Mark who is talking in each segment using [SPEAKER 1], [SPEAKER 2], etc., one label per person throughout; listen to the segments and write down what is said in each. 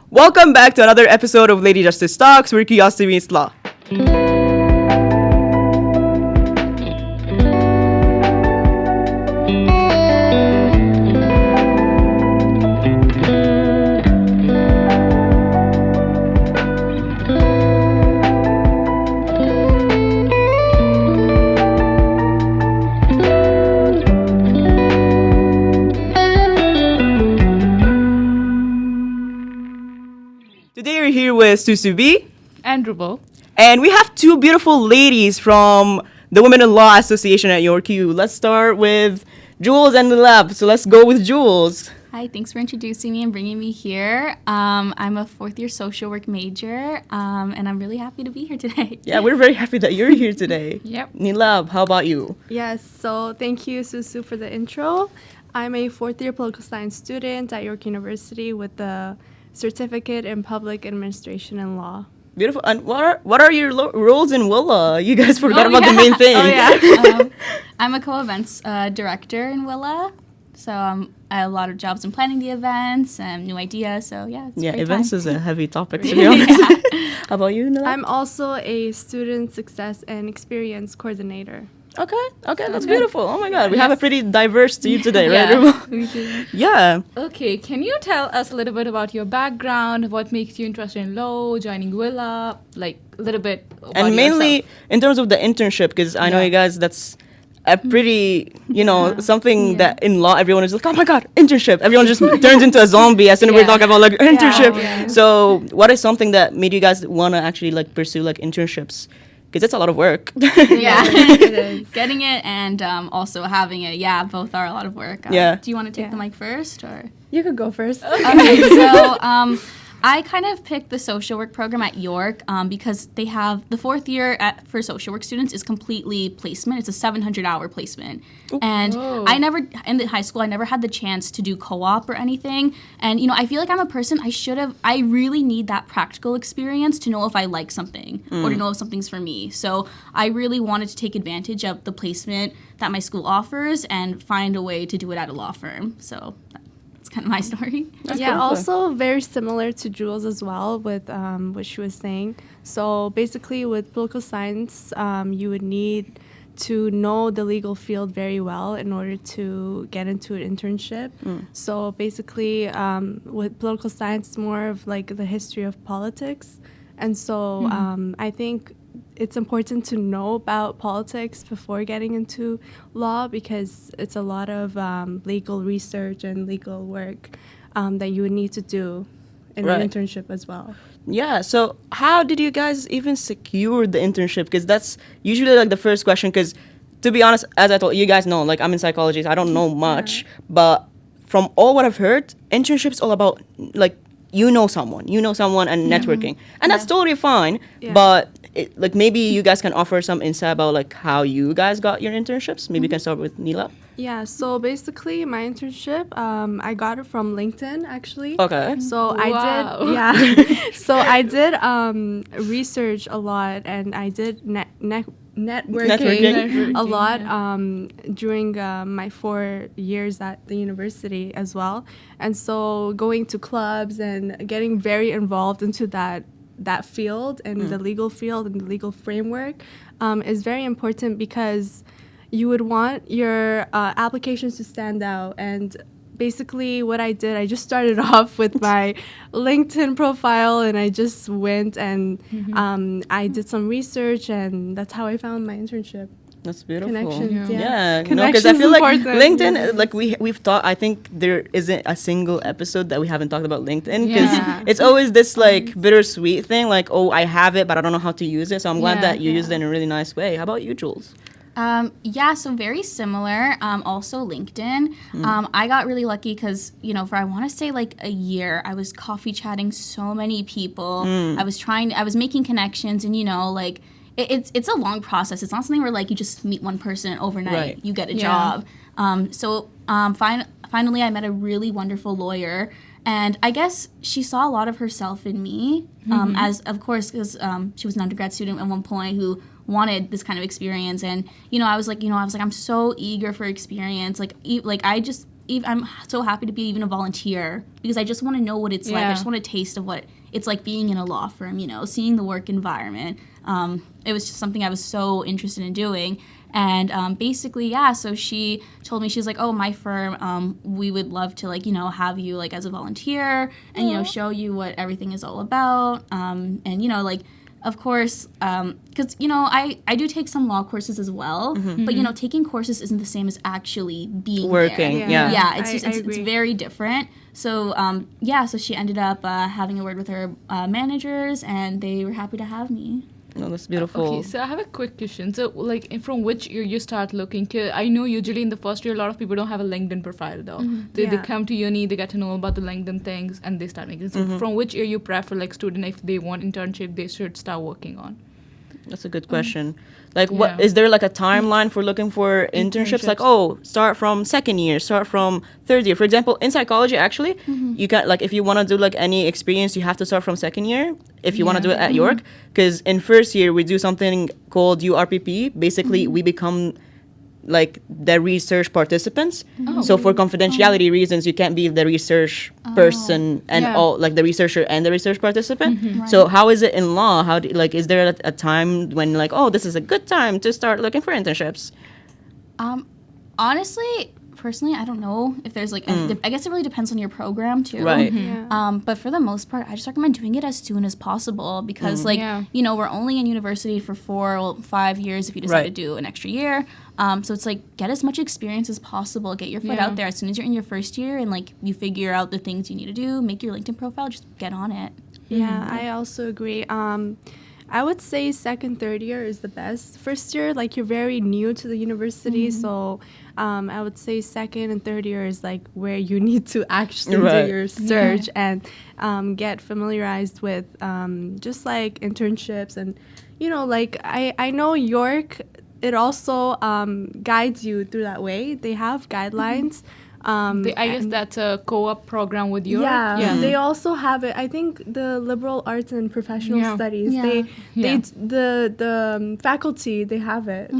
[SPEAKER 1] Welcome back to another episode of Lady Justice Talks, where curiosity meets law. Today we're here with Susubi,
[SPEAKER 2] And Rubel.
[SPEAKER 1] and we have two beautiful ladies from the Women in Law Association at York U. Let's start with Jules and Neelab. So let's go with Jules.
[SPEAKER 3] Hi, thanks for introducing me and bringing me here. I'm a fourth-year social work major, and I'm really happy to be here today.
[SPEAKER 1] Yeah, we're very happy that you're here today.
[SPEAKER 2] Yep.
[SPEAKER 1] Neelab, how about you?
[SPEAKER 4] Yes, so thank you, Susu, for the intro. I'm a fourth-year political science student at York University with the certificate in public administration and law.
[SPEAKER 1] Beautiful. And what are your roles in WILA? You guys forgot about the main thing.
[SPEAKER 3] Oh, yeah. I'm a co-events director in WILA. So I have a lot of jobs in planning the events and new ideas. So, yeah, it's a great
[SPEAKER 1] Events
[SPEAKER 3] time.
[SPEAKER 1] is a heavy topic, to be honest. How about you, Neelab?
[SPEAKER 4] I'm also a student success and experience coordinator.
[SPEAKER 1] Okay, that's beautiful. Oh my God, we have a pretty diverse team today, right?
[SPEAKER 2] Yeah.
[SPEAKER 1] Yeah.
[SPEAKER 2] Okay, can you tell us a little bit about your background? What makes you interested in law, joining WILA? Like, a little bit about
[SPEAKER 1] And mainly
[SPEAKER 2] yourself.
[SPEAKER 1] in terms of the internship, because I know
[SPEAKER 2] Yeah.
[SPEAKER 1] you guys, that's a pretty, something that in law everyone is like, oh my God, internship. Everyone just turns into a zombie as soon as we're talking about like internship.
[SPEAKER 2] Yeah.
[SPEAKER 1] So what is something that made you guys want to actually like pursue like internships? Because it's a lot of work.
[SPEAKER 3] Yeah.
[SPEAKER 4] It is.
[SPEAKER 3] Getting it and also having it. Yeah, both are a lot of work.
[SPEAKER 1] Yeah.
[SPEAKER 3] Do you want to take
[SPEAKER 4] Yeah.
[SPEAKER 3] the mic first or?
[SPEAKER 4] You could go first.
[SPEAKER 3] Okay, so I kind of picked the social work program at York because they have the fourth year for social work students is completely placement. It's a 700-hour placement. And
[SPEAKER 2] Whoa.
[SPEAKER 3] I never, in the high school, I never had the chance to do co-op or anything. And, I feel like I'm a person, I really need that practical experience to know if I like something or to know if something's for me. So I really wanted to take advantage of the placement that my school offers and find a way to do it at a law firm. So that's kind of my story.
[SPEAKER 4] Yeah,
[SPEAKER 1] cool.
[SPEAKER 4] also very similar to Jules as well with what she was saying. So basically with political science, you would need to know the legal field very well in order to get into an internship. So basically with political science, it's more of like the history of politics. And so I think it's important to know about politics before getting into law because it's a lot of legal research and legal work that you would need to do in
[SPEAKER 1] Right.
[SPEAKER 4] an internship as well.
[SPEAKER 1] Yeah, so how did you guys even secure the internship? Because that's usually like the first question. Because to be honest, as I told you guys know, like I'm in psychology, so I don't know much. But from all what I've heard, internship's all about like you know someone and networking, and that's totally fine.
[SPEAKER 4] Yeah.
[SPEAKER 1] But like maybe you guys can offer some insight about like how you guys got your internships. Maybe you can start with Neelab.
[SPEAKER 4] Yeah, so basically my internship, I got it from LinkedIn actually.
[SPEAKER 1] Okay.
[SPEAKER 4] So
[SPEAKER 2] Wow.
[SPEAKER 4] I did, yeah. So I did research a lot, and I did networking
[SPEAKER 1] Networking.
[SPEAKER 4] a lot during my 4 years at the university as well. And so going to clubs and getting very involved into that field and the legal field and the legal framework is very important because you would want your applications to stand out. And basically what I did, I just started off with my LinkedIn profile and I just went and I did some research, and that's how I found my internship.
[SPEAKER 1] That's beautiful.
[SPEAKER 4] Connections,
[SPEAKER 1] Yeah, because I
[SPEAKER 4] Connections
[SPEAKER 1] feel like
[SPEAKER 4] important.
[SPEAKER 1] LinkedIn, like we've thought. I think there isn't a single episode that we haven't talked about LinkedIn because
[SPEAKER 2] Yeah.
[SPEAKER 1] it's always this like bittersweet thing. Like, oh, I have it, but I don't know how to use it. So I'm glad
[SPEAKER 2] Yeah.
[SPEAKER 1] that you used it in a really nice way. How about you, Jules?
[SPEAKER 3] Yeah, so very similar. Also LinkedIn. I got really lucky because, for I want to say like a year, I was coffee chatting so many people. I was making connections, and like it's a long process. It's not something where like you just meet one person overnight,
[SPEAKER 1] Right.
[SPEAKER 3] you get a
[SPEAKER 2] Yeah.
[SPEAKER 3] job. Finally I met a really wonderful lawyer. And I guess she saw a lot of herself in me, as of course, because she was an undergrad student at one point who wanted this kind of experience. And I was like, I'm so eager for experience. Like I just I'm so happy to be even a volunteer because I just want to know what it's like. I just want a taste of what it's like being in a law firm, seeing the work environment. It was just something I was so interested in doing. And basically, so she told me, she's like, oh, my firm, we would love to, have you, as a volunteer and, show you what everything is all about. And, of course, because, I do take some law courses as well, but, taking courses isn't the same as actually being
[SPEAKER 1] working.
[SPEAKER 3] There.
[SPEAKER 1] Yeah,
[SPEAKER 3] it's very different. So, so she ended up having a word with her managers, and they were happy to have me.
[SPEAKER 1] No, that's beautiful.
[SPEAKER 2] Okay, so I have a quick question. So, from which year you start looking? 'Cause I know usually in the first year, a lot of people don't have a LinkedIn profile, though. They come to uni, they get to know about the LinkedIn things, and they start making. So, from which year you prefer, student, if they want internship, they should start working on?
[SPEAKER 1] That's a good question. What is there a timeline for looking for internships? Start from second year, start from third year. For example, in psychology, actually, you can if you want to do any experience, you have to start from second year if you want to do it at York. Because in first year we do something called URPP. Basically, we become the research participants. So for confidentiality reasons, you can't be the research person and all the researcher and the research participant.
[SPEAKER 3] Right.
[SPEAKER 1] So how is it in law? How do, is there a time when this is a good time to start looking for internships?
[SPEAKER 3] Honestly, personally, I don't know if there's I guess it really depends on your program too.
[SPEAKER 1] Right.
[SPEAKER 3] But for the most part, I just recommend doing it as soon as possible because we're only in university for 4 or 5 years if you decide to do an extra year. So it's get as much experience as possible, get your foot out there as soon as you're in your first year and you figure out the things you need to do, make your LinkedIn profile, just get on it.
[SPEAKER 4] Yeah, I also agree. I would say second, third year is the best. First year, you're very new to the university, so I would say second and third year is where you need to actually do your search and get familiarized with just internships and I know York. It also guides you through that way. They have guidelines.
[SPEAKER 2] I guess that's a co-op program with Europe.
[SPEAKER 4] They also have it. I think the liberal arts and professional studies. The faculty they have it.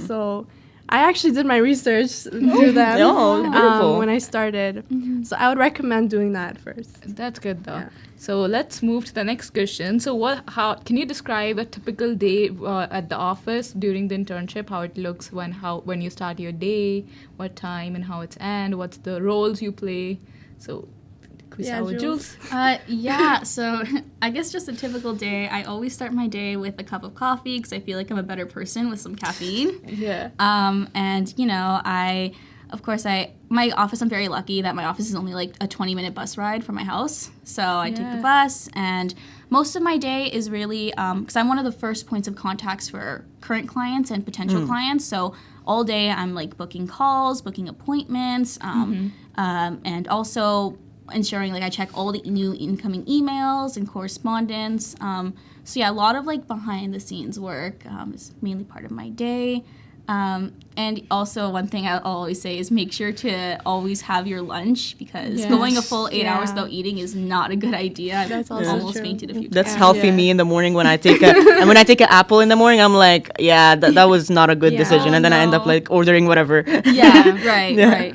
[SPEAKER 4] So I actually did my research through them when I started. So I would recommend doing that first.
[SPEAKER 2] That's good though. So let's move to the next question. So how can you describe a typical day at the office during the internship? How it looks when you start your day, what time and how it's end, what's the roles you play? So we start with Jules.
[SPEAKER 3] So I guess just a typical day. I always start my day with a cup of coffee because I feel like I'm a better person with some caffeine. And my office, I'm very lucky that my office is only a 20-minute bus ride from my house. So I take the bus, and most of my day is really, because I'm one of the first points of contacts for current clients and potential clients. So all day I'm booking calls, booking appointments, and also ensuring I check all the new incoming emails and correspondence. So a lot of behind the scenes work is mainly part of my day. And also one thing I'll always say is make sure to always have your lunch because going a full 8 hours without eating is not a good idea.
[SPEAKER 4] That's
[SPEAKER 3] I've almost fainted a few times.
[SPEAKER 1] That's healthy me in the morning when I take and when I take an apple in the morning, I'm that was not a good decision. And then I end up ordering whatever.
[SPEAKER 3] Right.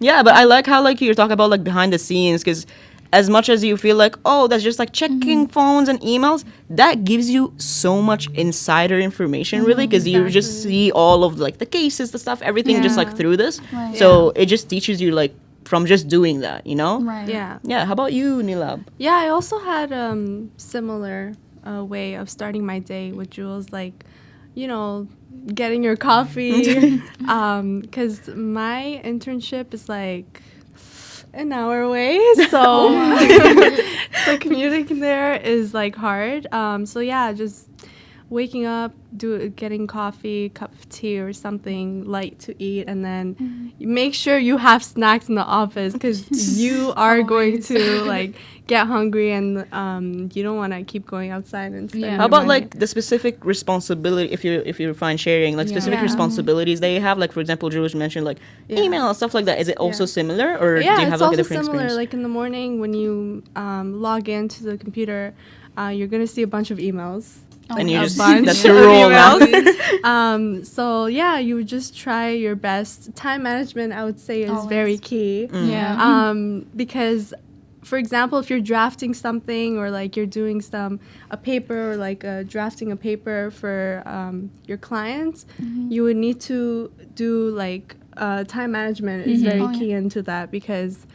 [SPEAKER 1] Yeah, but I like how you're talking about behind the scenes because as much as you feel that's just checking phones and emails, that gives you so much insider information really because you just see all of the cases, the stuff, everything just through this.
[SPEAKER 3] Right.
[SPEAKER 1] So it just teaches you from just doing that,
[SPEAKER 3] Right.
[SPEAKER 1] Yeah. How about you, Neelab?
[SPEAKER 4] Yeah, I also had similar way of starting my day with Jules, getting your coffee, because my internship is an hour away, so so commuting there is hard. So just waking up, getting coffee, cup of tea or something light to eat, and then make sure you have snacks in the office because you are going to get hungry and you don't want to keep going outside and spend
[SPEAKER 1] How about
[SPEAKER 4] money.
[SPEAKER 1] the specific responsibility if you're fine sharing specific responsibilities that you have for example Jules mentioned email stuff like that, is it also similar or do you have
[SPEAKER 4] it's
[SPEAKER 1] a
[SPEAKER 4] also
[SPEAKER 1] different
[SPEAKER 4] similar.
[SPEAKER 1] experience?
[SPEAKER 4] In the morning when you log into the computer, you're gonna see a bunch of emails.
[SPEAKER 1] and you
[SPEAKER 4] a
[SPEAKER 1] just
[SPEAKER 4] bunch
[SPEAKER 1] that's
[SPEAKER 4] of
[SPEAKER 1] the rule now.
[SPEAKER 4] emails. So yeah, you would just try your best. Time management, I would say, is very key.
[SPEAKER 2] Yeah.
[SPEAKER 4] Because, for example, if you're drafting something or like you're doing a paper or like drafting a paper for your clients, you would need to do like time management is very key into that, because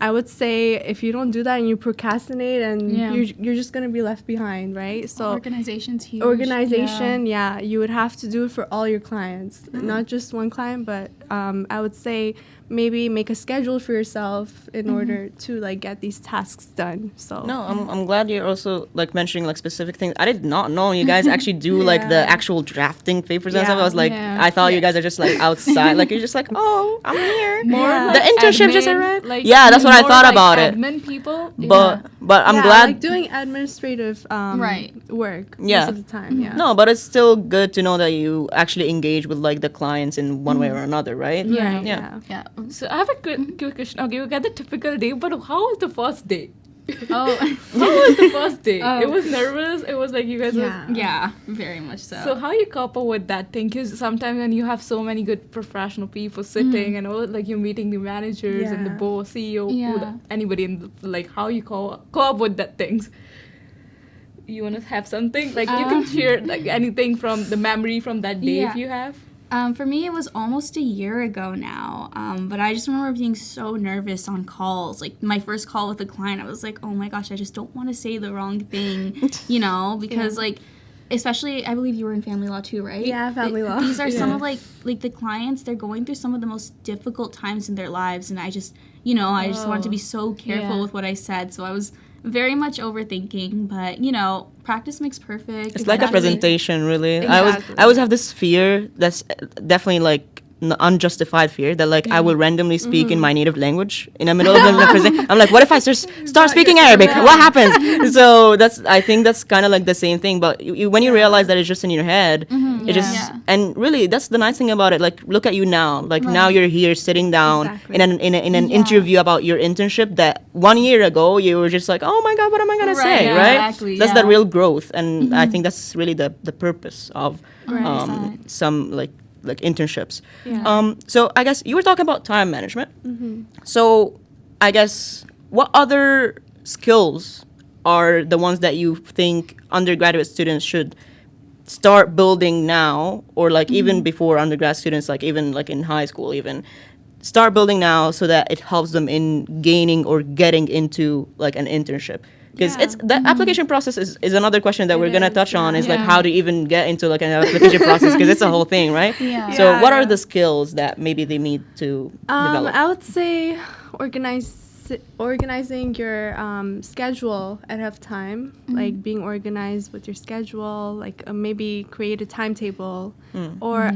[SPEAKER 4] I would say if you don't do that and you procrastinate, and you're just gonna be left behind, right? So
[SPEAKER 3] Organization's huge.
[SPEAKER 4] organization, you would have to do it for all your clients, not just one client, but I would say maybe make a schedule for yourself in order to like get these tasks done. So
[SPEAKER 1] No, I'm glad you're also like mentioning like specific things. I did not know you guys actually do like the actual drafting papers and stuff. I was like, I thought you guys are just like outside, like you're just like, oh, I'm here. The internship just arrived.
[SPEAKER 2] Like,
[SPEAKER 1] Yeah, that's what I
[SPEAKER 2] more
[SPEAKER 1] thought
[SPEAKER 2] like
[SPEAKER 1] about it.
[SPEAKER 2] admin people.
[SPEAKER 1] But I'm
[SPEAKER 4] yeah,
[SPEAKER 1] glad.
[SPEAKER 4] like doing administrative work
[SPEAKER 1] Yeah.
[SPEAKER 4] most of the time. Yeah.
[SPEAKER 1] No, but it's still good to know that you actually engage with like the clients in one way or another, right?
[SPEAKER 4] Right,
[SPEAKER 1] Yeah.
[SPEAKER 3] Yeah.
[SPEAKER 2] So I have a quick question. Okay, we got the typical day, but how was the first day?
[SPEAKER 3] Oh.
[SPEAKER 2] How was the first day? It was nervous. It was like you guys were.
[SPEAKER 3] Yeah, very much so.
[SPEAKER 2] So how you cope up with that thing? Because sometimes when you have so many good professional people sitting and all, like you're meeting the managers and the boss, CEO, anybody in the, like how you cope up with that things. You want to have something like you can share like anything from the memory from that day if you have.
[SPEAKER 3] For me, it was almost a year ago now, but I just remember being so nervous on calls. Like, my first call with a client, I was like, oh my gosh, I just don't want to say the wrong thing, you know, because, like, especially, I believe you were in family law too, right?
[SPEAKER 4] Yeah, family law.
[SPEAKER 3] These are some of, like the clients, they're going through some of the most difficult times in their lives, and I just, you know, I just wanted to be so careful with what I said, so I was very much overthinking, but, you know, practice makes perfect.
[SPEAKER 1] It's like a presentation, really.
[SPEAKER 4] Exactly.
[SPEAKER 1] I always have this fear that's definitely like unjustified fear that like I will randomly speak in my native language in the middle of the presentation. I'm like, what if I start speaking Arabic? What happens? So I think that's kind of like the same thing. But when you realize that it's just in your head, it just and really that's the nice thing about it. Like look at you now. Like now you're here sitting down in an interview about your internship that 1 year ago you were just like, oh my god, what am I gonna say? Right?
[SPEAKER 3] Exactly,
[SPEAKER 1] That's the real growth, and I think that's really the purpose of some like internships. So I guess you were talking about time management. So I guess what other skills are the ones that you think undergraduate students should start building now, or like even before undergrad students, like even like in high school, even start building now so that it helps them in gaining or getting into like an internship? Because it's the application process is another question that we're gonna touch on. Is like how to even get into like an application process, because it's a whole thing, right? So what are the skills that maybe they need to develop?
[SPEAKER 4] I would say organizing your schedule ahead of time, like being organized with your schedule, like maybe create a timetable, or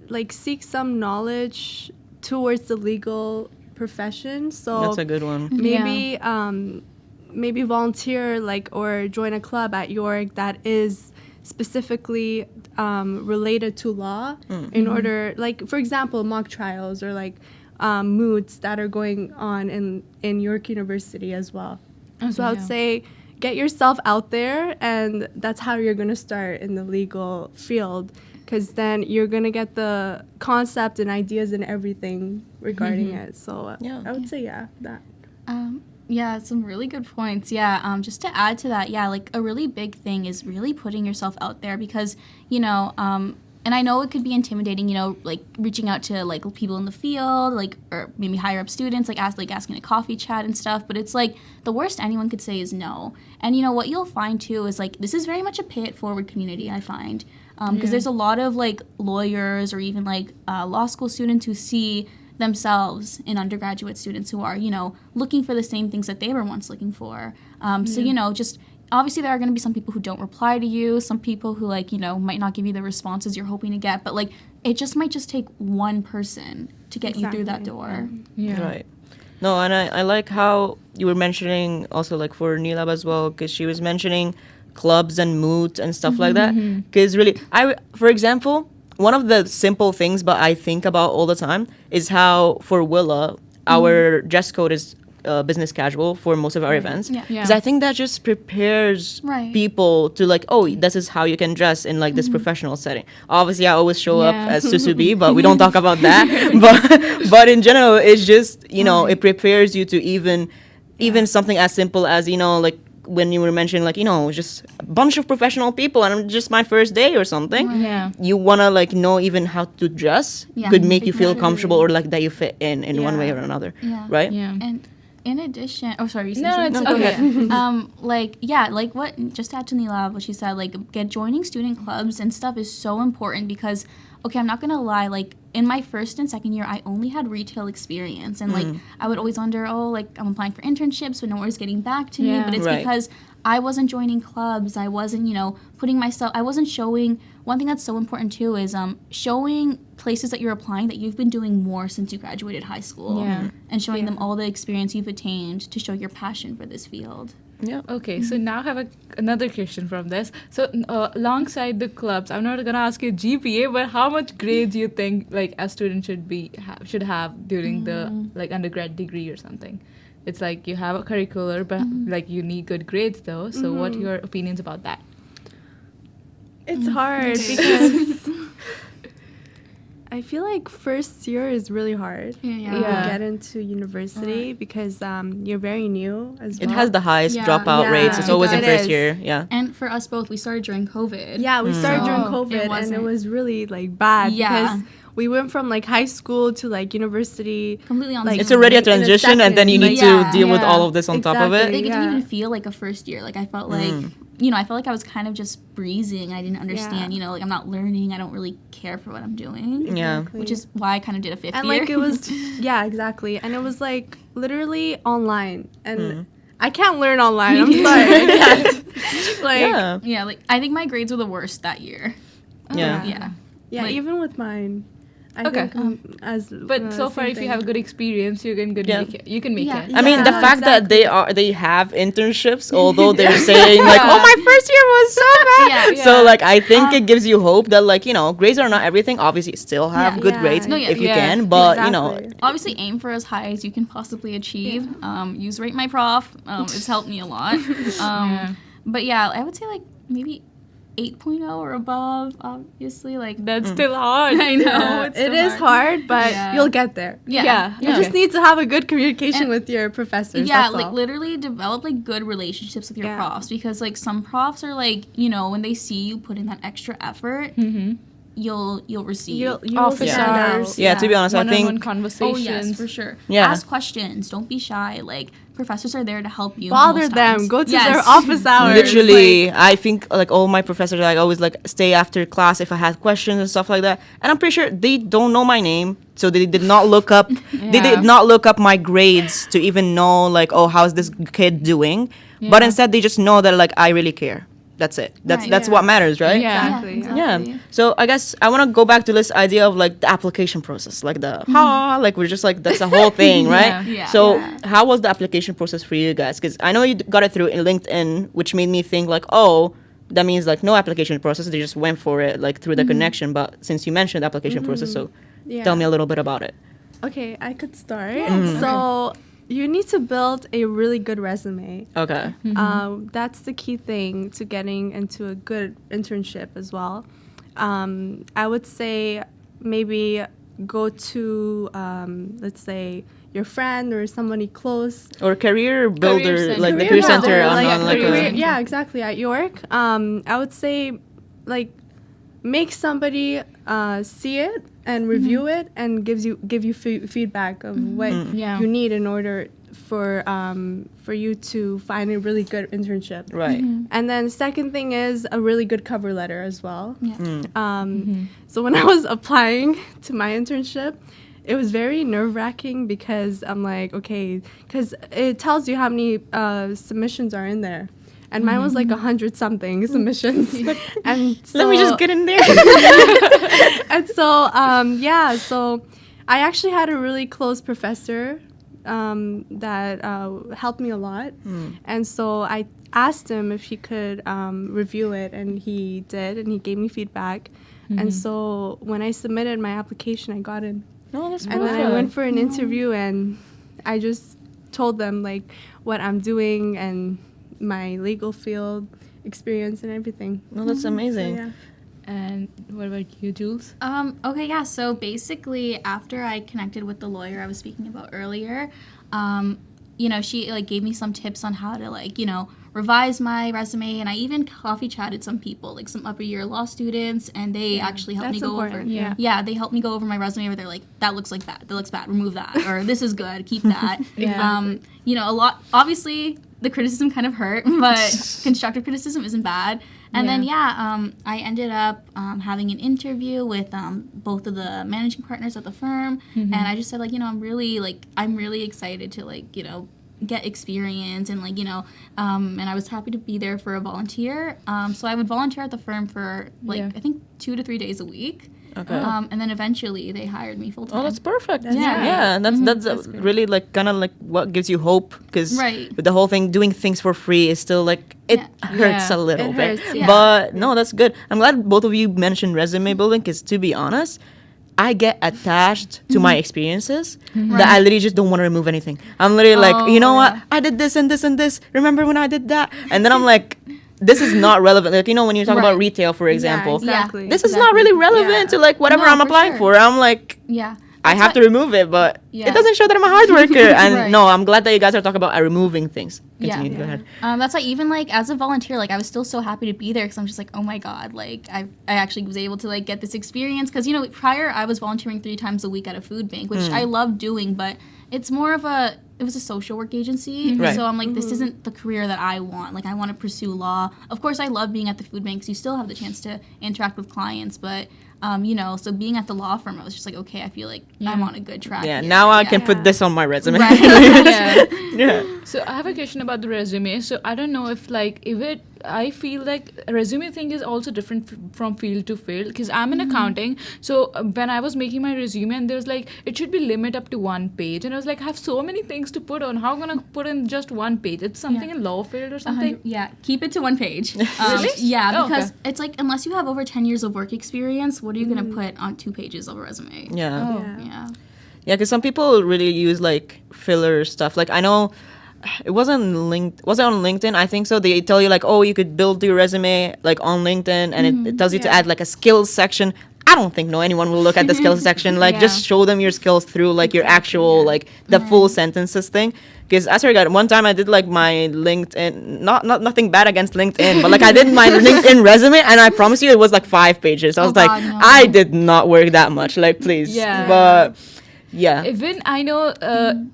[SPEAKER 4] like seek some knowledge towards the legal profession. So
[SPEAKER 1] That's a good one.
[SPEAKER 4] maybe maybe volunteer like or join a club at York that is specifically related to law in order, like for example mock trials or like moots that are going on in York University as well. So I would say get yourself out there, and that's how you're going to start in the legal field, because then you're going to get the concept and ideas and everything regarding it. So I would say that.
[SPEAKER 3] Yeah, some really good points. Yeah, just to add to that, yeah, like a really big thing is really putting yourself out there, because, you know, and I know it could be intimidating, you know, like reaching out to like people in the field, like, or maybe higher up students, like asking a coffee chat and stuff. But it's like the worst anyone could say is no. And, you know, what you'll find too is like this is very much a pay it forward community, I find, because there's a lot of like lawyers or even like law school students who see themselves in undergraduate students who are, you know, looking for the same things that they were once looking for. So, you know, just obviously there are going to be some people who don't reply to you, some people who, like, you know, might not give you the responses you're hoping to get, but like it just might just take one person to get you through that door.
[SPEAKER 1] Right. No, and I like how you were mentioning also like for Neelab as well, because she was mentioning clubs and moods and stuff like that. Because really, for example, one of the simple things but I think about all the time is how for WILA, our dress code is business casual for most of our events.
[SPEAKER 3] Yeah.
[SPEAKER 1] Because I think that just prepares
[SPEAKER 3] Right.
[SPEAKER 1] people to like, oh, this is how you can dress in like this professional setting. Obviously, I always show up
[SPEAKER 2] Yeah.
[SPEAKER 1] as Susubi, but we don't talk about that. but in general, it's just, you know, it prepares you to even something as simple as, you know, like when you were mentioning, like, you know, just a bunch of professional people and just my first day or something.
[SPEAKER 2] Yeah.
[SPEAKER 1] You want to like know even how to dress
[SPEAKER 3] Yeah.
[SPEAKER 1] could make you feel
[SPEAKER 3] Exactly.
[SPEAKER 1] comfortable or like that you fit in one way or another.
[SPEAKER 3] Yeah.
[SPEAKER 1] Right?
[SPEAKER 2] Yeah.
[SPEAKER 3] And in addition, oh sorry, you said
[SPEAKER 2] No,
[SPEAKER 3] something?
[SPEAKER 2] it's okay.
[SPEAKER 3] Like yeah, like what just to add to Neelab, what she said, like joining student clubs and stuff is so important because okay, I'm not gonna lie, like in my first and second year, I only had retail experience, and like I would always wonder, oh, like I'm applying for internships, but no one's getting back to me.
[SPEAKER 2] Yeah.
[SPEAKER 3] But it's
[SPEAKER 1] Right.
[SPEAKER 3] because I wasn't joining clubs. I wasn't, you know, putting myself. I wasn't showing. One thing that's so important too is showing places that you're applying that you've been doing more since you graduated high school,
[SPEAKER 2] Yeah.
[SPEAKER 3] and showing them all the experience you've attained to show your passion for this field.
[SPEAKER 1] Yeah.
[SPEAKER 2] Okay, so now I have another question from this. So alongside the clubs, I'm not gonna ask you GPA, but how much grades you think like a student should have during the like undergrad degree or something? It's like you have a curricular, but like you need good grades though. So what are your opinions about that?
[SPEAKER 4] It's hard because I feel like first year is really hard
[SPEAKER 3] Yeah.
[SPEAKER 4] when
[SPEAKER 2] Yeah.
[SPEAKER 4] you get into university because you're very new as well.
[SPEAKER 1] It has the highest
[SPEAKER 3] Yeah.
[SPEAKER 1] dropout
[SPEAKER 4] Yeah.
[SPEAKER 1] rates. It's always in
[SPEAKER 4] It
[SPEAKER 1] first
[SPEAKER 4] is.
[SPEAKER 1] year. Yeah.
[SPEAKER 3] And for us both, we started during COVID.
[SPEAKER 4] Yeah, we started during
[SPEAKER 3] So,
[SPEAKER 4] COVID
[SPEAKER 3] it
[SPEAKER 4] and
[SPEAKER 3] wasn't-
[SPEAKER 4] it was really like bad
[SPEAKER 3] Yeah.
[SPEAKER 4] because we went from like high school to like university.
[SPEAKER 3] Completely on
[SPEAKER 4] Like,
[SPEAKER 1] It's
[SPEAKER 3] Zoom.
[SPEAKER 1] already a
[SPEAKER 4] in a
[SPEAKER 1] transition, and then you
[SPEAKER 4] second,
[SPEAKER 1] need
[SPEAKER 3] like-
[SPEAKER 1] to deal with
[SPEAKER 2] Yeah.
[SPEAKER 1] all of this on top of
[SPEAKER 4] Exactly.
[SPEAKER 1] it.
[SPEAKER 3] Like, it didn't
[SPEAKER 4] Yeah.
[SPEAKER 3] even feel like a first year. Like I felt like, you know, I felt like I was kind of just breezing. I didn't understand,
[SPEAKER 4] Yeah.
[SPEAKER 3] you know, like I'm not learning. I don't really care for what I'm doing.
[SPEAKER 1] Yeah.
[SPEAKER 3] Which is why I kind of did a fifth
[SPEAKER 4] And
[SPEAKER 3] year.
[SPEAKER 4] like it was, yeah, exactly. And it was like literally online. And I can't learn online. I'm sorry. I can't. Like,
[SPEAKER 1] Yeah.
[SPEAKER 3] yeah, like I think my grades were the worst that year.
[SPEAKER 1] Yeah.
[SPEAKER 3] Yeah.
[SPEAKER 4] yeah,
[SPEAKER 3] Like-
[SPEAKER 4] even with mine. I
[SPEAKER 2] Okay.
[SPEAKER 4] think as
[SPEAKER 2] But so far,
[SPEAKER 4] same
[SPEAKER 2] if you
[SPEAKER 4] thing.
[SPEAKER 2] have a good experience, you can
[SPEAKER 1] Yeah.
[SPEAKER 2] make it. You can make
[SPEAKER 3] Yeah.
[SPEAKER 2] it.
[SPEAKER 1] I mean, the
[SPEAKER 4] Yeah,
[SPEAKER 1] fact that they have internships, although they're saying like, "Oh, my first year was so bad."
[SPEAKER 3] Yeah.
[SPEAKER 1] So like, I think it gives you hope that like, you know, grades are not everything. Obviously, still have
[SPEAKER 3] Yeah.
[SPEAKER 1] good
[SPEAKER 4] Yeah.
[SPEAKER 1] grades
[SPEAKER 3] No, yeah.
[SPEAKER 1] if you
[SPEAKER 2] Yeah.
[SPEAKER 1] can, but you know,
[SPEAKER 4] Exactly.
[SPEAKER 3] Obviously, aim for as high as you can possibly achieve. Use Rate My Prof. It's helped me a lot.
[SPEAKER 2] Yeah.
[SPEAKER 3] But yeah, I would say like maybe 8.0 or above. Obviously, like
[SPEAKER 2] That's still hard.
[SPEAKER 3] I know
[SPEAKER 4] Yeah,
[SPEAKER 3] it's
[SPEAKER 4] it
[SPEAKER 3] still
[SPEAKER 4] is hard, but
[SPEAKER 3] Yeah.
[SPEAKER 4] you'll get there.
[SPEAKER 2] Yeah.
[SPEAKER 4] You just need to have a good communication with your professors.
[SPEAKER 3] Yeah,
[SPEAKER 4] that's
[SPEAKER 3] like
[SPEAKER 4] all.
[SPEAKER 3] literally develop like good relationships with your
[SPEAKER 4] Yeah.
[SPEAKER 3] profs because like some profs are like, you know, when they see you put in that extra effort, you'll receive.
[SPEAKER 4] you will
[SPEAKER 2] Officers.
[SPEAKER 4] stand out.
[SPEAKER 1] yeah. To be honest, I
[SPEAKER 2] One-on-one
[SPEAKER 1] think
[SPEAKER 2] conversations.
[SPEAKER 3] Oh yes, for sure.
[SPEAKER 1] Yeah.
[SPEAKER 3] Ask questions. Don't be shy. Like professors are there to help you.
[SPEAKER 4] Bother
[SPEAKER 3] most
[SPEAKER 4] them.
[SPEAKER 3] times.
[SPEAKER 4] Go to
[SPEAKER 3] Yes.
[SPEAKER 4] their office hours.
[SPEAKER 1] literally, I think like all my professors like always like stay after class if I had questions and stuff like that. And I'm pretty sure they don't know my name, so they did not look up. They
[SPEAKER 2] Yeah.
[SPEAKER 1] did not look up my grades to even know like, oh, how's this kid doing? But
[SPEAKER 2] Yeah.
[SPEAKER 1] instead, they just know that like I really care. That's it. That's
[SPEAKER 3] Right.
[SPEAKER 1] that's
[SPEAKER 4] Yeah.
[SPEAKER 1] what matters, right?
[SPEAKER 2] Yeah.
[SPEAKER 4] Exactly.
[SPEAKER 1] Yeah. So I guess I want to go back to this idea of like the application process, like the like we're just like that's the whole thing, right?
[SPEAKER 2] Yeah.
[SPEAKER 3] Yeah.
[SPEAKER 1] So
[SPEAKER 4] Yeah.
[SPEAKER 1] how was the application process for you guys? Because I know you got it through in LinkedIn, which made me think like, oh, that means like no application process. They just went for it like through the connection. But since you mentioned the application process, so
[SPEAKER 4] Yeah.
[SPEAKER 1] tell me a little bit about it.
[SPEAKER 4] Okay, I could start. So you need to build a really good resume.
[SPEAKER 1] Okay.
[SPEAKER 4] That's the key thing to getting into a good internship as well. I would say maybe go to, let's say, your friend or somebody close.
[SPEAKER 1] Or career builder,
[SPEAKER 2] center.
[SPEAKER 1] like the career center
[SPEAKER 4] builder,
[SPEAKER 1] on,
[SPEAKER 4] like,
[SPEAKER 1] on like
[SPEAKER 4] career-
[SPEAKER 1] a,
[SPEAKER 4] yeah, exactly, at York. I would say, like, make somebody see it and review it and give you feedback of what
[SPEAKER 2] Yeah.
[SPEAKER 4] you need in order for you to find a really good internship.
[SPEAKER 1] right.
[SPEAKER 4] And then second thing is a really good cover letter as well.
[SPEAKER 3] Yeah.
[SPEAKER 4] So when I was applying to my internship, it was very nerve-wracking because I'm like, okay, because it tells you how many submissions are in there. And mine was like 100 something submissions. And so,
[SPEAKER 1] Let me just get in there.
[SPEAKER 4] and so, yeah, so I actually had a really close professor that helped me a lot. And so I asked him if he could review it, and he did, and he gave me feedback. And so when I submitted my application, I got in.
[SPEAKER 1] No, that's
[SPEAKER 4] And then I went for an interview, and I just told them like what I'm doing and my legal field experience and everything.
[SPEAKER 1] No, that's amazing.
[SPEAKER 4] So, yeah.
[SPEAKER 2] And what about you, Jules?
[SPEAKER 3] Okay, yeah. So basically, after I connected with the lawyer I was speaking about earlier, she like gave me some tips on how to like, revise my resume, and I even coffee chatted some people, like some upper year law students, and they actually helped me
[SPEAKER 4] That's
[SPEAKER 3] go
[SPEAKER 4] important.
[SPEAKER 3] over.
[SPEAKER 2] Yeah.
[SPEAKER 3] They helped me go over my resume where they're like, that looks like that looks bad, remove that, or this is good, keep that. A lot. Obviously, the criticism kind of hurt, but constructive criticism isn't bad. And then I ended up having an interview with both of the managing partners at the firm, and I just said like, I'm really excited to like, get experience and like, and I was happy to be there for a volunteer. So I would volunteer at the firm for like I think 2 to 3 days a week.
[SPEAKER 1] Okay.
[SPEAKER 3] And then eventually they hired me full time.
[SPEAKER 1] Oh, that's perfect.
[SPEAKER 4] That's
[SPEAKER 1] Yeah, that's really like kind of like what gives you hope, because
[SPEAKER 3] Right.
[SPEAKER 1] with the whole thing, doing things for free is still like it hurts
[SPEAKER 2] Yeah.
[SPEAKER 1] a little
[SPEAKER 4] It
[SPEAKER 1] bit.
[SPEAKER 4] hurts,
[SPEAKER 3] yeah.
[SPEAKER 1] But no, that's good. I'm glad both of you mentioned resume building, because to be honest, I get attached to my experiences that I literally just don't want to remove anything. I'm literally like, you know what? I did this and this and this. Remember when I did that? And then I'm like, this is not relevant. Like, when you talk about
[SPEAKER 3] Right.
[SPEAKER 1] retail, for example,
[SPEAKER 4] exactly.
[SPEAKER 1] this is not really relevant to like whatever
[SPEAKER 3] No,
[SPEAKER 1] I'm
[SPEAKER 3] for
[SPEAKER 1] applying
[SPEAKER 3] sure.
[SPEAKER 1] for. I'm like,
[SPEAKER 3] Yeah.
[SPEAKER 1] I have to remove it, but
[SPEAKER 3] Yeah.
[SPEAKER 1] it doesn't show that I'm a hard worker. And
[SPEAKER 3] Right.
[SPEAKER 1] no, I'm glad that you guys are talking about removing things. Continue, go ahead.
[SPEAKER 3] That's why even like as a volunteer, like I was still so happy to be there because I'm just like, oh my god, like I actually was able to like get this experience, because prior I was volunteering 3 times a week at a food bank, which I love doing, but it's more of it was a social work agency,
[SPEAKER 1] Right.
[SPEAKER 3] so I'm like, this isn't the career that I want. Like I want to pursue law. Of course, I love being at the food banks. You still have the chance to interact with clients, but so being at the law firm, I was just like, okay, I feel like I'm on a good track.
[SPEAKER 1] Yeah,
[SPEAKER 3] here.
[SPEAKER 1] now I can put this on my resume.
[SPEAKER 3] Right.
[SPEAKER 2] Yeah.
[SPEAKER 1] Yeah.
[SPEAKER 2] So I have a question about the resume. So I don't know if I feel like a resume thing is also different from field to field, because I'm in accounting. So when I was making my resume, and there was like, it should be limit up to 1 page, and I was like, I have so many things to put on. How am I gonna put in just 1 page? It's something in law field or something.
[SPEAKER 3] Yeah, keep it to 1 page.
[SPEAKER 2] Really?
[SPEAKER 3] Yeah,
[SPEAKER 2] Oh,
[SPEAKER 3] because
[SPEAKER 2] okay.
[SPEAKER 3] it's like, unless you have over 10 years of work experience, what are you going to put on 2 pages of a resume?
[SPEAKER 1] Yeah.
[SPEAKER 2] Oh.
[SPEAKER 3] Yeah.
[SPEAKER 1] Yeah, because some people really use like filler stuff. Like I know it wasn't on LinkedIn, I think so. They tell you like, oh, you could build your resume like on LinkedIn, and it tells you to add like a skills section. I don't think anyone will look at the skills section. Like just show them your skills through like your actual like the full sentences thing. Because I swear to God, one time I did like my LinkedIn, nothing bad against LinkedIn, but like I did my LinkedIn resume, and I promise you it was like 5 pages. I was like,
[SPEAKER 3] God, no.
[SPEAKER 1] I did not work that much. Like please,
[SPEAKER 2] Yeah.
[SPEAKER 1] but. Yeah.
[SPEAKER 2] Even I know,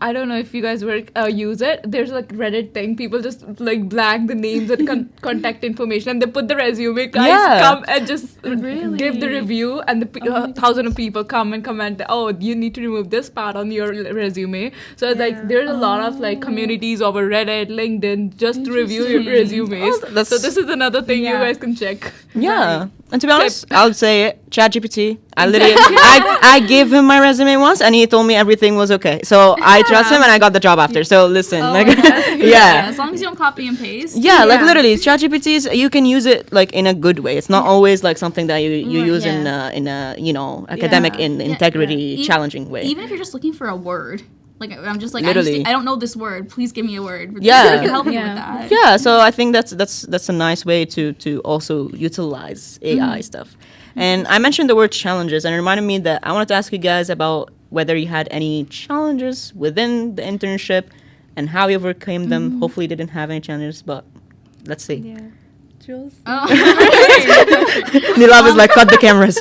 [SPEAKER 2] I don't know if you guys use it. There's like Reddit thing. People just like blank the names and contact information, and they put the resume. Guys,
[SPEAKER 1] Yeah.
[SPEAKER 2] come and just give the review, and the 1,000 of people come and comment. Oh, you need to remove this part on your resume. So it's like there's a lot of like communities over Reddit, LinkedIn, just to review your resumes.
[SPEAKER 1] Oh, that's-
[SPEAKER 2] So this is another thing you guys can check.
[SPEAKER 1] Yeah. And to be honest, I'll say it. ChatGPT. I literally, I gave him my resume once, and he told me everything was okay. So I trust him, and I got the job after. So listen, like, yeah.
[SPEAKER 3] As long as you don't copy and paste.
[SPEAKER 1] Yeah, like literally, ChatGPT you can use it like in a good way. It's not always like something that you use in a academic integrity challenging way.
[SPEAKER 3] Even if you're just looking for a word. Like, I'm just like,
[SPEAKER 1] Literally.
[SPEAKER 3] I don't know this word. Please give me a word.
[SPEAKER 1] Yeah.
[SPEAKER 3] You can help me
[SPEAKER 2] Yeah.
[SPEAKER 3] with that.
[SPEAKER 1] Yeah, so I think that's a nice way to also utilize AI stuff. And I mentioned the word challenges, and it reminded me that I wanted to ask you guys about whether you had any challenges within the internship and how you overcame them. Hopefully you didn't have any challenges, but let's see.
[SPEAKER 4] Yeah. Jules?
[SPEAKER 1] Neelab is like, cut the cameras.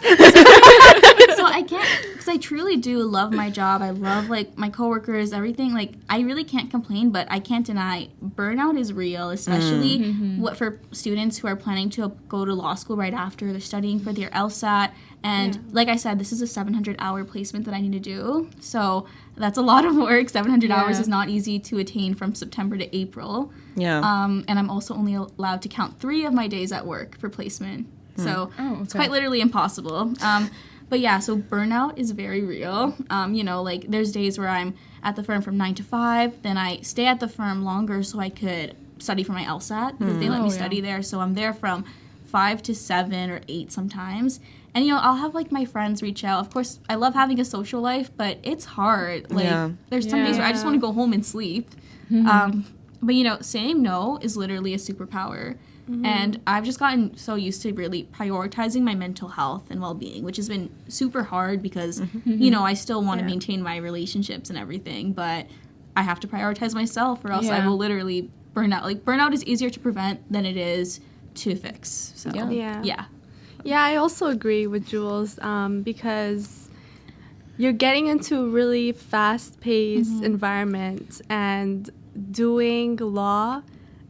[SPEAKER 3] So I can't, because I truly do love my job. I love like my coworkers, everything. Like I really can't complain, but I can't deny burnout is real, especially what for students who are planning to go to law school right after they're studying for their LSAT. And like I said, this is a 700-hour placement that I need to do. So that's a lot of work. 700 hours is not easy to attain from September to April.
[SPEAKER 1] Yeah.
[SPEAKER 3] And I'm also only allowed to count 3 of my days at work for placement. So it's
[SPEAKER 2] okay.
[SPEAKER 3] quite literally impossible. But yeah, so burnout is very real. Like there's days where I'm at the firm from 9 to 5, then I stay at the firm longer so I could study for my LSAT because they let me study there. So I'm there from 5 to 7 or 8 sometimes. And, I'll have, like, my friends reach out. Of course, I love having a social life, but it's hard. Like, there's some days where I just want to go home and sleep. But, you know, saying no is literally a superpower. And I've just gotten so used to really prioritizing my mental health and well-being, which has been super hard because, you know, I still want to maintain my relationships and everything, but I have to prioritize myself or else I will literally burn out. Like, burnout is easier to prevent than it is to fix. So, yeah.
[SPEAKER 4] Yeah, I also agree with Jules because you're getting into a really fast-paced environment, and doing law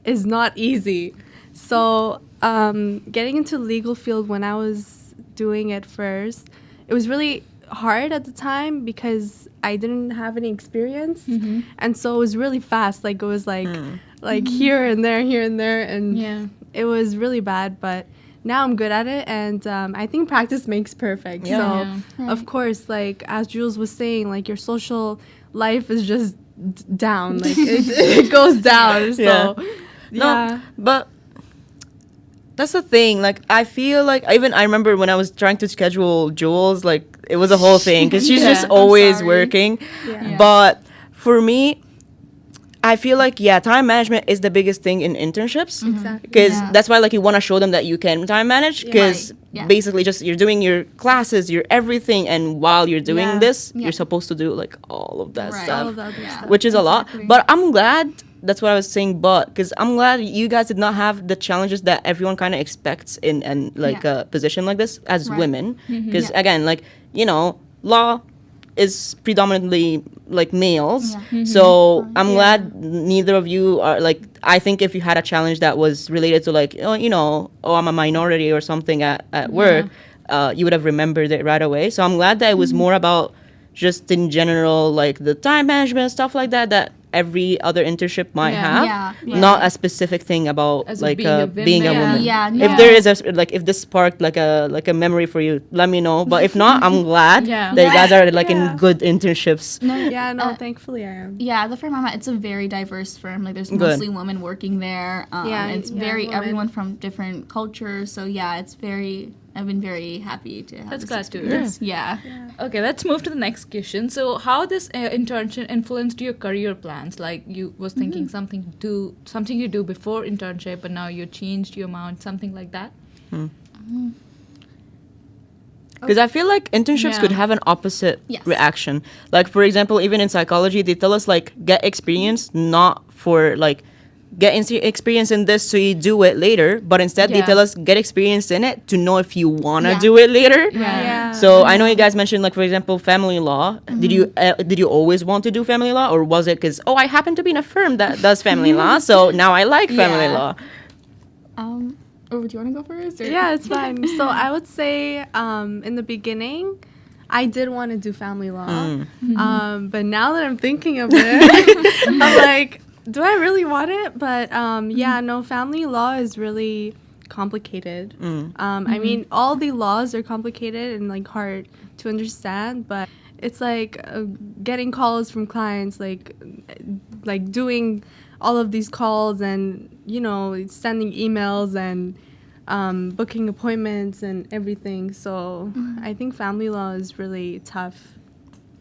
[SPEAKER 4] is not easy. So getting into the legal field when I was doing it first, it was really hard at the time because I didn't have any experience. And so it was really fast. Like, it was like here and there, and it was really bad. But now I'm good at it, and I think practice makes perfect. So, of course, like, as Jules was saying, like, your social life is just down. Like, it goes down. So,
[SPEAKER 1] No, but that's the thing. Like, I feel like I remember when I was trying to schedule Jules, like, it was a whole thing because she's just always working. But for me, I feel like, time management is the biggest thing in internships. Because that's why, like, you want to show them that you can time manage, because basically just you're doing your classes, your everything, and while you're doing this, you're supposed to do, like, all of that stuff,
[SPEAKER 4] all of the other stuff.
[SPEAKER 1] which is a lot. But I'm glad, that's what I was saying, because I'm glad you guys did not have the challenges that everyone kind of expects in a position like this as women. Because, again, like, you know, law is predominantly like males. So I'm glad neither of you are like, I think if you had a challenge that was related to like, I'm a minority or something at work, you would have remembered it right away. So I'm glad that it was more about just in general, like the time management, stuff like that every other internship might have, not a specific thing about
[SPEAKER 2] As
[SPEAKER 1] like
[SPEAKER 2] being a woman.
[SPEAKER 1] If there is if this sparked like a memory for you, let me know. But if not, I'm glad that you guys are like in good internships.
[SPEAKER 4] Thankfully I am.
[SPEAKER 3] Yeah, the firm I'm at, it's a very diverse firm. Like, there's mostly women working there. It's everyone from different cultures. So I've been very happy to have
[SPEAKER 2] That's
[SPEAKER 3] this
[SPEAKER 2] glad to hear.
[SPEAKER 3] experience. Yeah.
[SPEAKER 2] Okay, let's move to the next question. So, how this internship influenced your career plans? Like, you was thinking something you do before internship, but now you changed your mind, something like that.
[SPEAKER 1] Because I feel like internships could have an opposite reaction. Like, for example, even in psychology, they tell us like get experience, not for like get experience in this so you do it later, but instead they tell us get experience in it to know if you want to do it later. So I know you guys mentioned, like, for example, family law. Did you always want to do family law, or was it because I happen to be in a firm that does family law, so now I like family law?
[SPEAKER 3] Do you want to go first? Or?
[SPEAKER 4] Yeah, it's fine. So I would say in the beginning, I did want to do family law. But now that I'm thinking of it, I'm like, do I really want it? But family law is really complicated. I mean, all the laws are complicated and like hard to understand, but it's like getting calls from clients, like doing all of these calls and, sending emails and booking appointments and everything. So I think family law is really tough.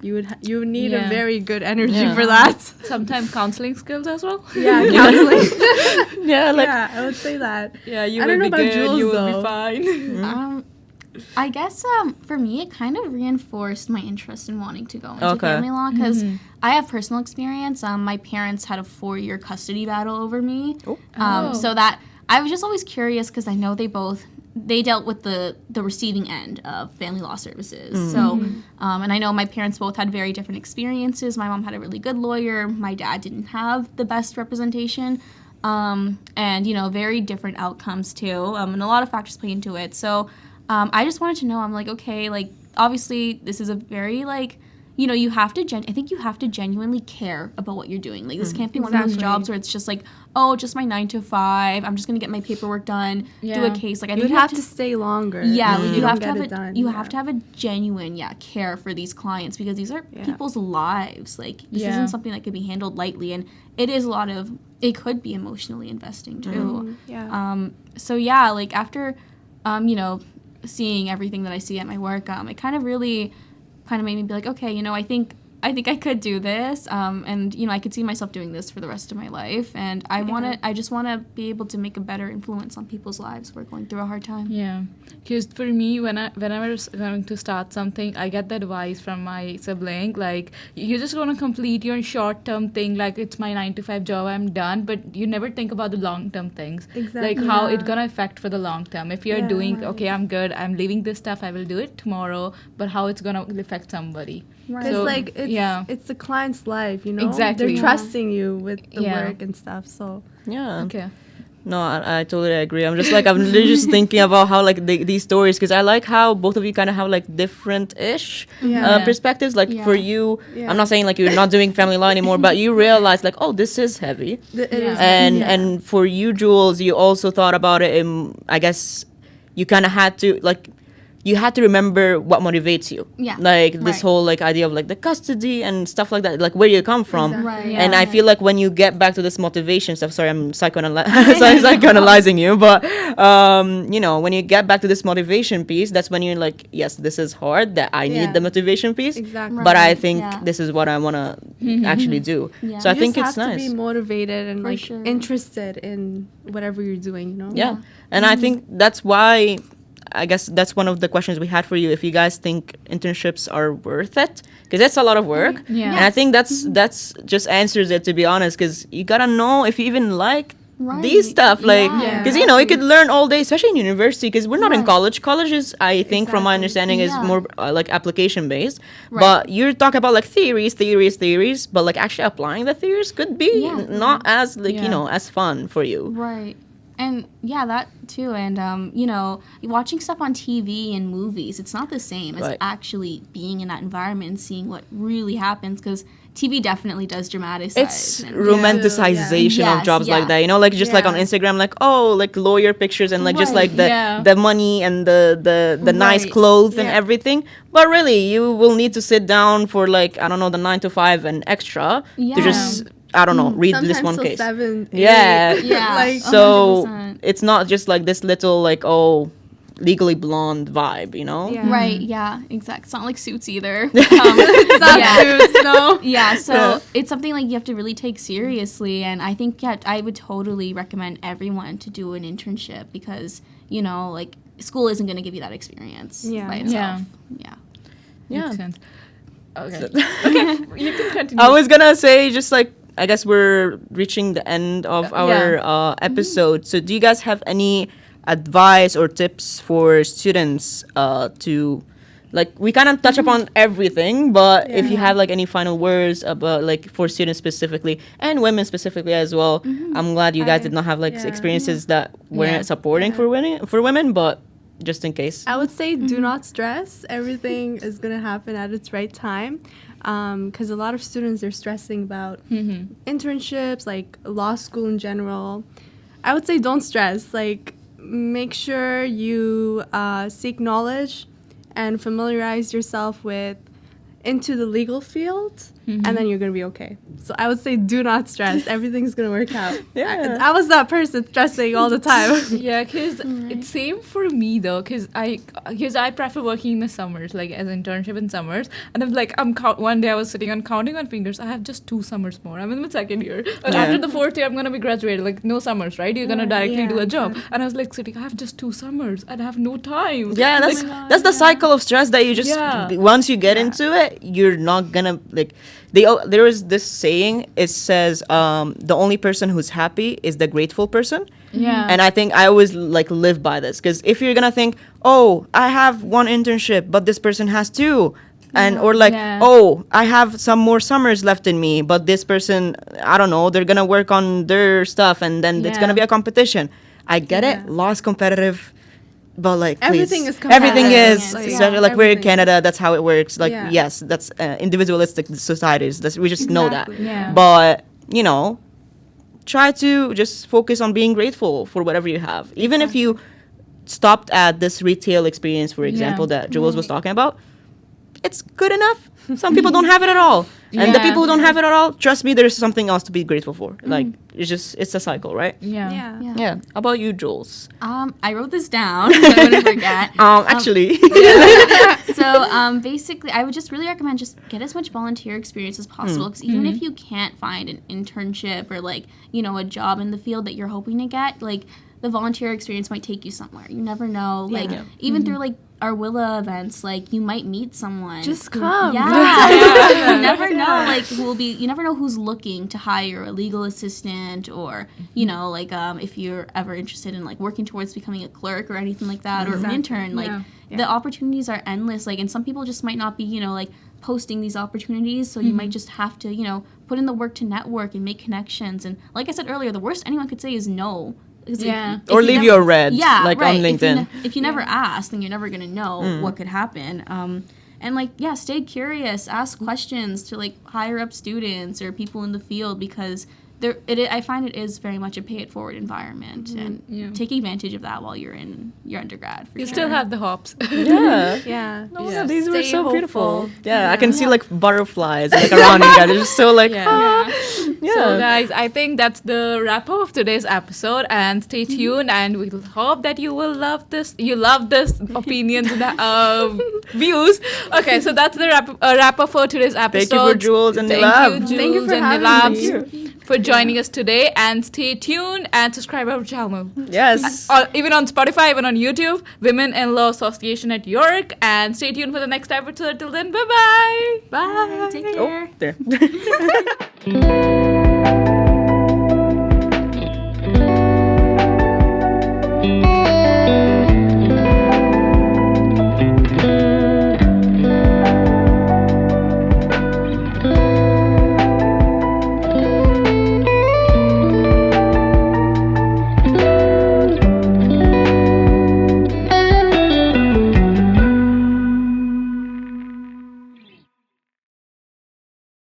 [SPEAKER 4] You would need a very good energy for that.
[SPEAKER 2] Sometimes counseling skills as well.
[SPEAKER 4] Yeah, counseling.
[SPEAKER 2] I
[SPEAKER 4] I would say that.
[SPEAKER 2] Yeah, you
[SPEAKER 4] I
[SPEAKER 2] will
[SPEAKER 4] don't know
[SPEAKER 2] be
[SPEAKER 4] about
[SPEAKER 2] good.
[SPEAKER 4] Jules,
[SPEAKER 2] You will
[SPEAKER 4] though.
[SPEAKER 2] be fine.
[SPEAKER 3] I guess for me, it kind of reinforced my interest in wanting to go into family law because I have personal experience. My parents had a 4-year custody battle over me. So that I was just always curious because I know they dealt with the receiving end of family law services. So, and I know my parents both had very different experiences. My mom had a really good lawyer. My dad didn't have the best representation. And, very different outcomes too. And a lot of factors play into it. So I just wanted to know, I'm like, okay, like, obviously this is a very, like, you have to, I think you have to genuinely care about what you're doing. Like, this can't be one of those jobs where it's just like, just my 9 to 5. I'm just going to get my paperwork done, do a case. Like, I think
[SPEAKER 4] you have to stay longer.
[SPEAKER 3] Yeah, like, you have to have
[SPEAKER 4] it done.
[SPEAKER 3] You have to have a genuine, care for these clients because these are people's lives. Like, this isn't something that could be handled lightly, and it is it could be emotionally investing too. Like, after, seeing everything that I see at my work, it kind of made me be like, okay, I think I think I could do this, and you know, I could see myself doing this for the rest of my life, and I just want to be able to make a better influence on people's lives who are going through a hard time.
[SPEAKER 2] Yeah, because for me, when I was going to start something, I get the advice from my sibling, like, you're just going to complete your short-term thing, like, it's my 9 to 5 job, I'm done, but you never think about the long-term things.
[SPEAKER 4] Exactly.
[SPEAKER 2] Like, how it's going to affect for the long term. If you're
[SPEAKER 4] Yeah.
[SPEAKER 2] doing,
[SPEAKER 3] Right.
[SPEAKER 2] okay, I'm good, I'm leaving this stuff, I will do it tomorrow, but how it's going to affect somebody.
[SPEAKER 3] Right.
[SPEAKER 4] Because
[SPEAKER 2] So,
[SPEAKER 4] like it's the client's life, you know.
[SPEAKER 2] Exactly.
[SPEAKER 4] They're
[SPEAKER 2] Yeah.
[SPEAKER 4] trusting you with the
[SPEAKER 2] Yeah.
[SPEAKER 4] work and stuff. So
[SPEAKER 1] Yeah.
[SPEAKER 2] Okay.
[SPEAKER 1] No, I totally agree. I'm just like, I'm literally just thinking about how like these stories, because I like how both of you kind of have like different-ish
[SPEAKER 4] Yeah.
[SPEAKER 1] perspectives. Like
[SPEAKER 3] Yeah.
[SPEAKER 1] for you,
[SPEAKER 4] Yeah.
[SPEAKER 1] I'm not saying like you're not doing family law anymore, but you realize like, oh, this is heavy.
[SPEAKER 4] it
[SPEAKER 2] Yeah.
[SPEAKER 4] is.
[SPEAKER 1] And for you, Jules, you also thought about it in, I guess you kind of had to like, you had to remember what motivates you.
[SPEAKER 3] Yeah.
[SPEAKER 1] Like this
[SPEAKER 3] Right.
[SPEAKER 1] whole like idea of like the custody and stuff like that, like where you come from.
[SPEAKER 4] Exactly.
[SPEAKER 3] Right.
[SPEAKER 2] Yeah.
[SPEAKER 1] And I feel like when you get back to this motivation stuff, sorry, I'm psychoanalyzing you, but you know, when you get back to this motivation piece, that's when you're like, yes, this is hard, that I
[SPEAKER 4] Yeah.
[SPEAKER 1] need the motivation piece.
[SPEAKER 4] Exactly.
[SPEAKER 1] But I
[SPEAKER 3] Right,
[SPEAKER 1] think
[SPEAKER 3] yeah.
[SPEAKER 1] this is what I want to actually do.
[SPEAKER 3] Yeah.
[SPEAKER 1] So I
[SPEAKER 3] You
[SPEAKER 1] think
[SPEAKER 4] you
[SPEAKER 1] it's
[SPEAKER 4] just have
[SPEAKER 1] nice.
[SPEAKER 4] to be motivated and
[SPEAKER 3] For
[SPEAKER 4] like
[SPEAKER 3] sure.
[SPEAKER 4] interested in whatever you're doing, you know.
[SPEAKER 1] Yeah. And I think that's why, I guess that's one of the questions we had for you. If you guys think internships are worth it, because that's a lot of work.
[SPEAKER 2] Yeah.
[SPEAKER 1] And I think that's just answers it, to be honest, because you gotta know if you even like these
[SPEAKER 3] Right.
[SPEAKER 1] stuff, like,
[SPEAKER 3] Yeah.
[SPEAKER 1] because you know you could learn all day, especially in university, because we're not in
[SPEAKER 3] Right.
[SPEAKER 1] college. College is, I think, from my
[SPEAKER 4] Exactly.
[SPEAKER 1] understanding, is
[SPEAKER 3] Yeah.
[SPEAKER 1] more like application based.
[SPEAKER 3] Right.
[SPEAKER 1] But you're talking about like theories, but like actually applying the theories could be
[SPEAKER 3] Yeah.
[SPEAKER 1] not as like
[SPEAKER 2] Yeah.
[SPEAKER 1] you know as fun for you.
[SPEAKER 3] Right. And yeah, that too. And, you know, watching stuff on TV and movies, it's not the same as
[SPEAKER 1] Right.
[SPEAKER 3] actually being in that environment and seeing what really happens, because TV definitely does dramatize.
[SPEAKER 1] It's
[SPEAKER 3] and-
[SPEAKER 1] romanticization of
[SPEAKER 3] Yes,
[SPEAKER 1] jobs like
[SPEAKER 3] yeah.
[SPEAKER 1] that, you know, like just like on
[SPEAKER 4] Yeah.
[SPEAKER 1] Instagram, like, oh, like lawyer pictures and like just
[SPEAKER 3] Right,
[SPEAKER 1] like the
[SPEAKER 2] yeah.
[SPEAKER 1] the money and the nice
[SPEAKER 3] Right,
[SPEAKER 1] clothes and
[SPEAKER 4] yeah.
[SPEAKER 1] everything. But really, you will need to sit down for like, I don't know, the 9 to 5 and extra to
[SPEAKER 3] Yeah.
[SPEAKER 1] just, I don't know, read
[SPEAKER 4] Sometimes
[SPEAKER 1] this one
[SPEAKER 4] till
[SPEAKER 1] case.
[SPEAKER 4] 7, 8.
[SPEAKER 1] Yeah.
[SPEAKER 3] Yeah.
[SPEAKER 4] Like
[SPEAKER 1] So
[SPEAKER 3] 100%.
[SPEAKER 1] it's not just like this little like, oh, legally blonde vibe, you know?
[SPEAKER 4] Yeah.
[SPEAKER 3] Right, yeah, exactly. It's not like Suits either.
[SPEAKER 4] It's not
[SPEAKER 3] yeah.
[SPEAKER 4] Suits, no.
[SPEAKER 3] Yeah, so
[SPEAKER 1] Yeah.
[SPEAKER 3] it's something like you have to really take seriously, and I think I would totally recommend everyone to do an internship, because you know, like, school isn't going to give you that experience
[SPEAKER 4] Yeah.
[SPEAKER 3] by itself. Yeah.
[SPEAKER 1] Yeah.
[SPEAKER 2] Makes sense. Okay. Okay. You can continue.
[SPEAKER 1] I was gonna say, just like, I guess we're reaching the end of our episode. So do you guys have any advice or tips for students to, like, we kind of touch upon everything, but if you have like any final words about like for students specifically and women specifically as well, I'm glad you guys did not have like
[SPEAKER 4] Yeah.
[SPEAKER 1] experiences that weren't
[SPEAKER 2] Yeah.
[SPEAKER 1] supporting for women, but just in case.
[SPEAKER 4] I would say do not stress. Everything is going to happen at its right time. Because a lot of students are stressing about internships, like law school in general. I would say don't stress. Like, make sure you seek knowledge and familiarize yourself with into the legal field, and then you're gonna be okay. So I would say do not stress. Everything's gonna work out.
[SPEAKER 1] Yeah.
[SPEAKER 4] I was that person stressing all the time.
[SPEAKER 2] Yeah, because it's same for me though, because I prefer working in the summers, like as internship in summers, and I'm like one day I was sitting on counting on fingers. I have just 2 summers more. I'm in my second year, and
[SPEAKER 1] Yeah.
[SPEAKER 2] after the 4th year I'm gonna be graduated. Like no summers, right? You're gonna directly
[SPEAKER 4] Yeah,
[SPEAKER 2] do a job,
[SPEAKER 4] exactly.
[SPEAKER 2] and I was like sitting. I have just 2 summers, and I have no time.
[SPEAKER 1] Yeah,
[SPEAKER 2] Like,
[SPEAKER 1] that's the cycle of stress that you just
[SPEAKER 2] Yeah.
[SPEAKER 1] once you get into it, you're not gonna like. There is this saying. It says, "The only person who's happy is the grateful person."
[SPEAKER 2] Yeah.
[SPEAKER 1] And I think I always like live by this, because if you're gonna think, "Oh, I have 1 internship, but this person has 2," and or like,
[SPEAKER 2] Yeah.
[SPEAKER 1] "Oh, I have some more summers left in me, but this person, I don't know, they're gonna work on their stuff, and then it's gonna
[SPEAKER 2] Yeah.
[SPEAKER 1] be a competition." I get
[SPEAKER 4] Yeah.
[SPEAKER 1] it. Law is competitive. But like, please.
[SPEAKER 4] Everything is
[SPEAKER 1] everything
[SPEAKER 4] competitive.
[SPEAKER 1] is,
[SPEAKER 3] Like,
[SPEAKER 1] especially
[SPEAKER 4] yeah,
[SPEAKER 1] like we're in
[SPEAKER 4] everything.
[SPEAKER 1] Canada. That's how it works. Like,
[SPEAKER 4] Yeah.
[SPEAKER 1] yes, that's individualistic societies. We just know that.
[SPEAKER 4] Exactly.
[SPEAKER 2] Yeah.
[SPEAKER 1] But you know, try to just focus on being grateful for whatever you have. Even if you stopped at this retail experience, for example, that Jules was talking about, it's good enough. Some people don't have it at all, and the
[SPEAKER 2] Yeah.
[SPEAKER 1] people who don't have it at all, trust me, there's something else to be grateful for. Like, it's a cycle, right?
[SPEAKER 2] Yeah.
[SPEAKER 4] Yeah.
[SPEAKER 1] Yeah. How about you, Jules?
[SPEAKER 3] I wrote this down so I wouldn't forget.
[SPEAKER 1] Actually.
[SPEAKER 3] So basically, I would just really recommend just get as much volunteer experience as possible. Because even if you can't find an internship or like a job in the field that you're hoping to get, like the volunteer experience might take you somewhere. You never know. Like even through like our WILA events, like you might meet someone.
[SPEAKER 4] Just come.
[SPEAKER 3] Yeah. You never know, like you never know who's looking to hire a legal assistant or, like if you're ever interested in like working towards becoming a clerk or anything like that or an intern, like the opportunities are endless. Like, and some people just might not be, like posting these opportunities. So you might just have to, put in the work to network and make connections. And like I said earlier, the worst anyone could say is no.
[SPEAKER 1] Or leave you a red, like on LinkedIn.
[SPEAKER 3] If you never ask, then you're never going to know what could happen. And like, stay curious, ask questions to like higher up students or people in the field because I find it is very much a pay-it-forward environment, and take advantage of that while you're in your undergrad.
[SPEAKER 2] You still have the hops.
[SPEAKER 4] Yeah.
[SPEAKER 1] No, these were
[SPEAKER 4] Stay
[SPEAKER 1] so
[SPEAKER 4] hopeful.
[SPEAKER 1] beautiful. Yeah, I can see like butterflies like around you guys. They're just so like,
[SPEAKER 2] So guys, I think that's the wrap up of today's episode, and stay tuned, and we hope that you will love this. You love this opinions and views. Okay, so that's the wrap up for today's episode.
[SPEAKER 1] Thank you for Jules and Neelab.
[SPEAKER 2] Thank you,
[SPEAKER 4] Thank you
[SPEAKER 2] Jules
[SPEAKER 4] for
[SPEAKER 2] and
[SPEAKER 4] having
[SPEAKER 2] Neelab,
[SPEAKER 4] me.
[SPEAKER 2] for joining us today, and stay tuned and subscribe our channel.
[SPEAKER 1] yes.
[SPEAKER 2] Even on Spotify, even on YouTube, Women in Law Association at York, and stay tuned for the next episode. Till then, bye-bye.
[SPEAKER 3] Bye. Take care.
[SPEAKER 1] Oh, there.